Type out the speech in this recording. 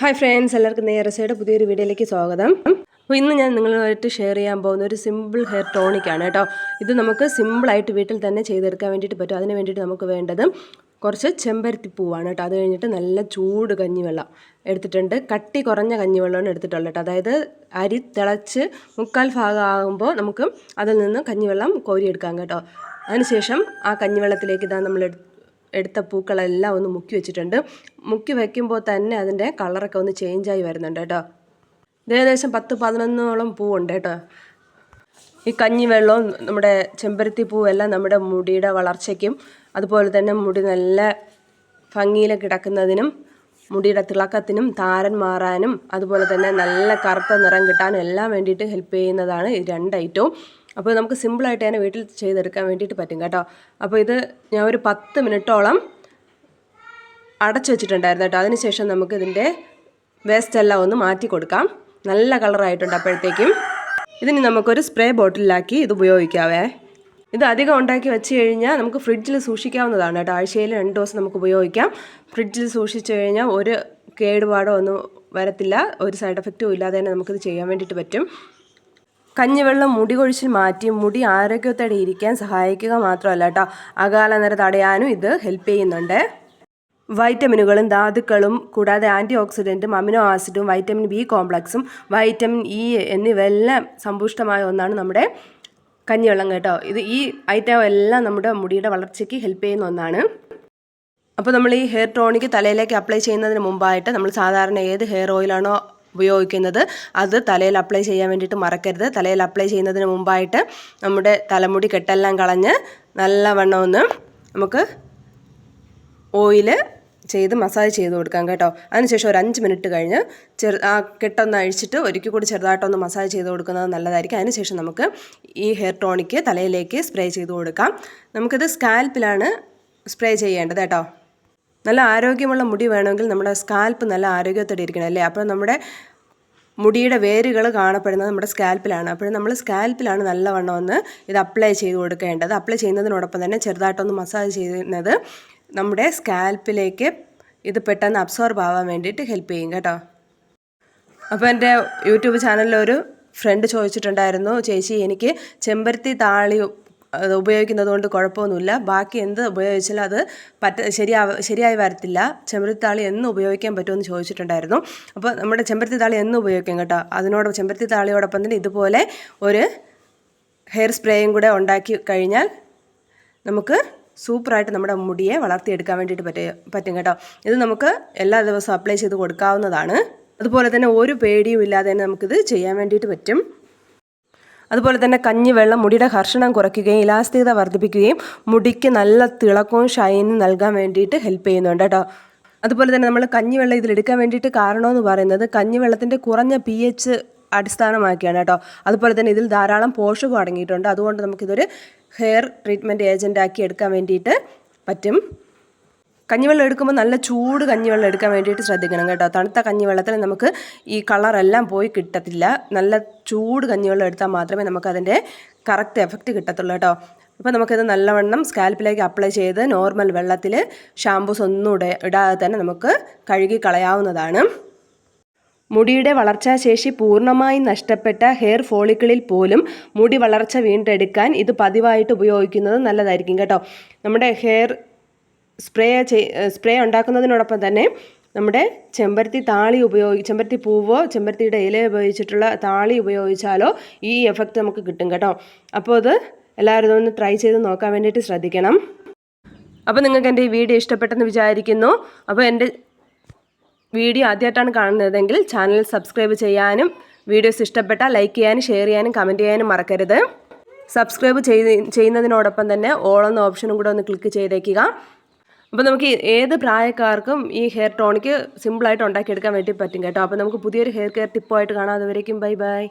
Hi friends, എല്ലാവർക്കും നേരസയുടെ പുതിയൊരു വീഡിയോയിലേക്ക് സ്വാഗതം. അപ്പോൾ ഇന്ന് ഞാൻ നിങ്ങളുമായിട്ട് ഷെയർ ചെയ്യാൻ പോകുന്ന ഒരു സിമ്പിൾ ഹെയർ ടോണിക്കാണ് കേട്ടോ. ഇത് നമുക്ക് സിമ്പിളായിട്ട് വീട്ടിൽ തന്നെ ചെയ്തെടുക്കാൻ വേണ്ടിയിട്ട് പറ്റും. അതിന് വേണ്ടിയിട്ട് നമുക്ക് വേണ്ടത് കുറച്ച് ചെമ്പരത്തിപ്പൂവാണ് കേട്ടോ. അത് കഴിഞ്ഞിട്ട് നല്ല ചൂട് കഞ്ഞിവെള്ളം എടുത്തിട്ടുണ്ട്. കട്ടി കുറഞ്ഞ കഞ്ഞിവെള്ളമാണ് എടുത്തിട്ടുള്ളത് കേട്ടോ. അതായത് അരി തിളച്ച് 3/4 ഭാഗം ആകുമ്പോൾ നമുക്ക് അതിൽ നിന്ന് കഞ്ഞിവെള്ളം കോരിയെടുക്കാം കേട്ടോ. അതിനുശേഷം ആ കഞ്ഞിവെള്ളത്തിലേക്ക് ഇതാ നമ്മൾ എടുത്ത പൂക്കളെല്ലാം ഒന്ന് മുക്കി വെച്ചിട്ടുണ്ട്. മുക്കി വയ്ക്കുമ്പോൾ തന്നെ അതിൻ്റെ കളറൊക്കെ ഒന്ന് ചേഞ്ചായി വരുന്നുണ്ട് കേട്ടോ. ഏകദേശം 10-11ഓളം പൂവുണ്ട് കേട്ടോ. ഈ കഞ്ഞിവെള്ളവും നമ്മുടെ ചെമ്പരത്തി പൂവെല്ലാം നമ്മുടെ മുടിയുടെ വളർച്ചയ്ക്കും അതുപോലെ തന്നെ മുടി നല്ല ഭംഗിയിൽ കിടക്കുന്നതിനും മുടിയുടെ തിളക്കത്തിനും താരൻ മാറാനും അതുപോലെ തന്നെ നല്ല കറുത്ത നിറം കിട്ടാനും എല്ലാം വേണ്ടിയിട്ട് ഹെൽപ്പ് ചെയ്യുന്നതാണ് ഈ 2 ഐറ്റവും. അപ്പോൾ നമുക്ക് സിമ്പിളായിട്ട് തന്നെ വീട്ടിൽ ചെയ്തെടുക്കാൻ വേണ്ടിയിട്ട് പറ്റും കേട്ടോ. അപ്പോൾ ഇത് ഞാൻ ഒരു 10 മിനിറ്റോളം അടച്ചു വെച്ചിട്ടുണ്ടായിരുന്നു കേട്ടോ. അതിനുശേഷം നമുക്ക് ഇതിൻ്റെ വേസ്റ്റ് എല്ലാം ഒന്ന് മാറ്റി കൊടുക്കാം. നല്ല കളറായിട്ടുണ്ട്. അപ്പോഴത്തേക്കും ഇതിന് നമുക്കൊരു സ്പ്രേ ബോട്ടിലാക്കി ഇത് ഉപയോഗിക്കാവേ. ഇത് അധികം ഉണ്ടാക്കി വെച്ച് കഴിഞ്ഞാൽ നമുക്ക് ഫ്രിഡ്ജിൽ സൂക്ഷിക്കാവുന്നതാണ് കേട്ടോ. ആഴ്ചയിൽ 2 ദിവസം നമുക്ക് ഉപയോഗിക്കാം. ഫ്രിഡ്ജിൽ സൂക്ഷിച്ചു കഴിഞ്ഞാൽ ഒരു കേടുപാടോ ഒന്നും വരത്തില്ല, ഒരു സൈഡ് എഫക്റ്റും ഇല്ലാതെ തന്നെ നമുക്കിത് ചെയ്യാൻ വേണ്ടിയിട്ട് പറ്റും. കഞ്ഞിവെള്ളം മുടി കൊഴിച്ചിൽ മാറ്റി മുടി ആരോഗ്യത്തോടെ ഇരിക്കാൻ സഹായിക്കുക മാത്രമല്ല കേട്ടോ, അകാലനര തടയാനും ഇത് ഹെൽപ്പ് ചെയ്യുന്നുണ്ട്. വൈറ്റമിനുകളും ധാതുക്കളും കൂടാതെ ആൻറ്റി ഓക്സിഡൻറ്റും അമിനോ ആസിഡും വൈറ്റമിൻ ബി കോംപ്ലക്സും വൈറ്റമിൻ ഇ എന്നിവയെല്ലാം സമ്പുഷ്ടമായ ഒന്നാണ് നമ്മുടെ കഞ്ഞിവെള്ളം കേട്ടോ. ഈ ഐറ്റം എല്ലാം നമ്മുടെ മുടിയുടെ വളർച്ചയ്ക്ക് ഹെൽപ്പ് ചെയ്യുന്ന ഒന്നാണ്. അപ്പോൾ നമ്മൾ ഈ ഹെയർ ടോണിക്ക് തലയിലേക്ക് അപ്ലൈ ചെയ്യുന്നതിന് മുമ്പായിട്ട് നമ്മൾ സാധാരണ ഏത് ഹെയർ ഓയിലാണോ ഉപയോഗിക്കുന്നത് അത് തലയിൽ അപ്ലൈ ചെയ്യാൻ വേണ്ടിയിട്ട് മറക്കരുത്. തലയിൽ അപ്ലൈ ചെയ്യുന്നതിന് മുമ്പായിട്ട് നമ്മുടെ തലമുടി കെട്ടെല്ലാം കളഞ്ഞ് നല്ലവണ്ണം ഒന്ന് നമുക്ക് ഓയിൽ ചെയ്ത് മസാജ് ചെയ്ത് കൊടുക്കാം കേട്ടോ. അതിനുശേഷം ഒരു 5 മിനിറ്റ് കഴിഞ്ഞ് ആ കെട്ടൊന്ന് അഴിച്ചിട്ട് ഒരിക്കൽ കൂടി ചെറുതായിട്ടൊന്ന് മസാജ് ചെയ്ത് കൊടുക്കുന്നത് നല്ലതായിരിക്കും. അതിനുശേഷം നമുക്ക് ഈ ഹെയർ ടോണിക്ക് തലയിലേക്ക് സ്പ്രേ ചെയ്ത് കൊടുക്കാം. നമുക്കിത് സ്കാൽപ്പിലാണ് സ്പ്രേ ചെയ്യേണ്ടത് കേട്ടോ. നല്ല ആരോഗ്യമുള്ള മുടി വേണമെങ്കിൽ നമ്മുടെ സ്കാൽപ്പ് നല്ല ആരോഗ്യത്തോടെ ഇരിക്കണം അല്ലേ. അപ്പോൾ നമ്മുടെ മുടിയുടെ വേരുകൾ കാണപ്പെടുന്നത് നമ്മുടെ സ്കാൽപ്പിലാണ്. അപ്പോൾ നമ്മൾ സ്കാൽപ്പിലാണ് നല്ലവണ്ണം ഒന്ന് ഇത് അപ്ലൈ ചെയ്ത് കൊടുക്കേണ്ടത്. അപ്ലൈ ചെയ്യുന്നതിനോടൊപ്പം തന്നെ ചെറുതായിട്ടൊന്ന് മസാജ് ചെയ്യുന്നത് നമ്മുടെ സ്കാൽപ്പിലേക്ക് ഇത് പെട്ടെന്ന് അബ്സോർബ് ആവാൻ വേണ്ടിയിട്ട് ഹെൽപ്പ് ചെയ്യും കേട്ടോ. അപ്പോൾ എൻ്റെ യൂട്യൂബ് ചാനലിലൊരു ഫ്രണ്ട് ചോദിച്ചിട്ടുണ്ടായിരുന്നു, ചേച്ചി എനിക്ക് ചെമ്പരത്തി താളി അത് ഉപയോഗിക്കുന്നത് കൊണ്ട് കുഴപ്പമൊന്നുമില്ല, ബാക്കി എന്ത് ഉപയോഗിച്ചാലും അത് ശരിയായി വരത്തില്ല, ചെമ്പരത്തി താളി എന്ന് ഉപയോഗിക്കാൻ പറ്റുമെന്ന് ചോദിച്ചിട്ടുണ്ടായിരുന്നു. അപ്പോൾ നമ്മുടെ ചെമ്പരത്തി താളി എന്ന് ഉപയോഗിക്കാം കേട്ടോ. ചെമ്പരത്തി താളിയോടൊപ്പം തന്നെ ഇതുപോലെ ഒരു ഹെയർ സ്പ്രേയും കൂടെ ഉണ്ടാക്കി കഴിഞ്ഞാൽ നമുക്ക് സൂപ്പറായിട്ട് നമ്മുടെ മുടിയെ വളർത്തിയെടുക്കാൻ വേണ്ടിയിട്ട് പറ്റും കേട്ടോ. ഇത് നമുക്ക് എല്ലാ ദിവസവും അപ്ലൈ ചെയ്ത് കൊടുക്കാവുന്നതാണ്. അതുപോലെ തന്നെ ഒരു പേടിയും ഇല്ലാതെ തന്നെ നമുക്കിത് ചെയ്യാൻ വേണ്ടിയിട്ട് പറ്റും. അതുപോലെ തന്നെ കഞ്ഞിവെള്ളം മുടിയുടെ ഘർഷണം കുറയ്ക്കുകയും ഇലാസ്തികത വർദ്ധിപ്പിക്കുകയും മുടിക്ക് നല്ല തിളക്കവും ഷൈനും നൽകാൻ വേണ്ടിയിട്ട് ഹെൽപ്പ് ചെയ്യുന്നുണ്ട് കേട്ടോ. അതുപോലെ തന്നെ നമ്മൾ കഞ്ഞിവെള്ളം ഇതിലെടുക്കാൻ വേണ്ടിയിട്ട് കാരണമെന്ന് പറയുന്നത് കഞ്ഞിവെള്ളത്തിൻ്റെ കുറഞ്ഞ pH അടിസ്ഥാനമാക്കിയാണ് കേട്ടോ. അതുപോലെ തന്നെ ഇതിൽ ധാരാളം പോഷകം അടങ്ങിയിട്ടുണ്ട്. അതുകൊണ്ട് നമുക്കിതൊരു ഹെയർ ട്രീറ്റ്മെൻറ്റ് ഏജൻ്റാക്കി എടുക്കാൻ വേണ്ടിയിട്ട് പറ്റും. കഞ്ഞിവെള്ളം എടുക്കുമ്പോൾ നല്ല ചൂട് കഞ്ഞിവെള്ളം എടുക്കാൻ വേണ്ടിയിട്ട് ശ്രദ്ധിക്കണം കേട്ടോ. തണുത്ത കഞ്ഞിവെള്ളത്തിൽ നമുക്ക് ഈ കളറെല്ലാം പോയി കിട്ടത്തില്ല. നല്ല ചൂട് കഞ്ഞിവെള്ളം എടുത്താൽ മാത്രമേ നമുക്കതിൻ്റെ കറക്റ്റ് എഫക്റ്റ് കിട്ടത്തുള്ളൂ കേട്ടോ. അപ്പോൾ നമുക്കിത് നല്ലവണ്ണം സ്കാൽപ്പിലേക്ക് അപ്ലൈ ചെയ്ത് നോർമൽ വെള്ളത്തിൽ ഷാമ്പൂസ് ഒന്നും ഇടാതെ തന്നെ നമുക്ക് കഴുകി കളയാവുന്നതാണ്. മുടിയുടെ വളർച്ചാശേഷി പൂർണ്ണമായും നഷ്ടപ്പെട്ട ഹെയർ ഫോളിക്കിളിൽ പോലും മുടി വളർച്ച വീണ്ടെടുക്കാൻ ഇത് പതിവായിട്ട് ഉപയോഗിക്കുന്നത് നല്ലതായിരിക്കും കേട്ടോ. നമ്മുടെ ഹെയർ സ്പ്രേ ഉണ്ടാക്കുന്നതിനോടൊപ്പം തന്നെ നമ്മുടെ ചെമ്പരത്തി പൂവോ ചെമ്പരത്തിയുടെ ഇല ഉപയോഗിച്ചിട്ടുള്ള താളി ഉപയോഗിച്ചാലോ ഈ എഫക്റ്റ് നമുക്ക് കിട്ടും കേട്ടോ. അപ്പോൾ അത് എല്ലാവരും ഒന്ന് ട്രൈ ചെയ്ത് നോക്കാൻ വേണ്ടിയിട്ട് ശ്രദ്ധിക്കണം. അപ്പോൾ നിങ്ങൾക്ക് എൻ്റെ ഈ വീഡിയോ ഇഷ്ടപ്പെട്ടെന്ന് വിചാരിക്കുന്നു. അപ്പോൾ എൻ്റെ വീഡിയോ ആദ്യമായിട്ടാണ് കാണുന്നതെങ്കിൽ ചാനൽ സബ്സ്ക്രൈബ് ചെയ്യാനും വീഡിയോസ് ഇഷ്ടപ്പെട്ടാൽ ലൈക്ക് ചെയ്യാനും ഷെയർ ചെയ്യാനും കമൻറ്റ് ചെയ്യാനും മറക്കരുത്. സബ്സ്ക്രൈബ് ചെയ്യുന്നതിനോടൊപ്പം തന്നെ ഓൾ എന്ന ഓപ്ഷനും കൂടെ ഒന്ന് ക്ലിക്ക് ചെയ്തേക്കുക. അപ്പോൾ നമുക്ക് ഏത് പ്രായക്കാർക്കും ഈ ഹെയർ ടോണിക്ക് സിമ്പിളായിട്ട് ഉണ്ടാക്കിയെടുക്കാൻ വേണ്ടി പറ്റും കേട്ടോ. അപ്പോൾ നമുക്ക് പുതിയൊരു ഹെയർ കെയർ ടിപ്പുമായിട്ട് കാണാം. അതുവരേക്കും ബൈ ബൈ.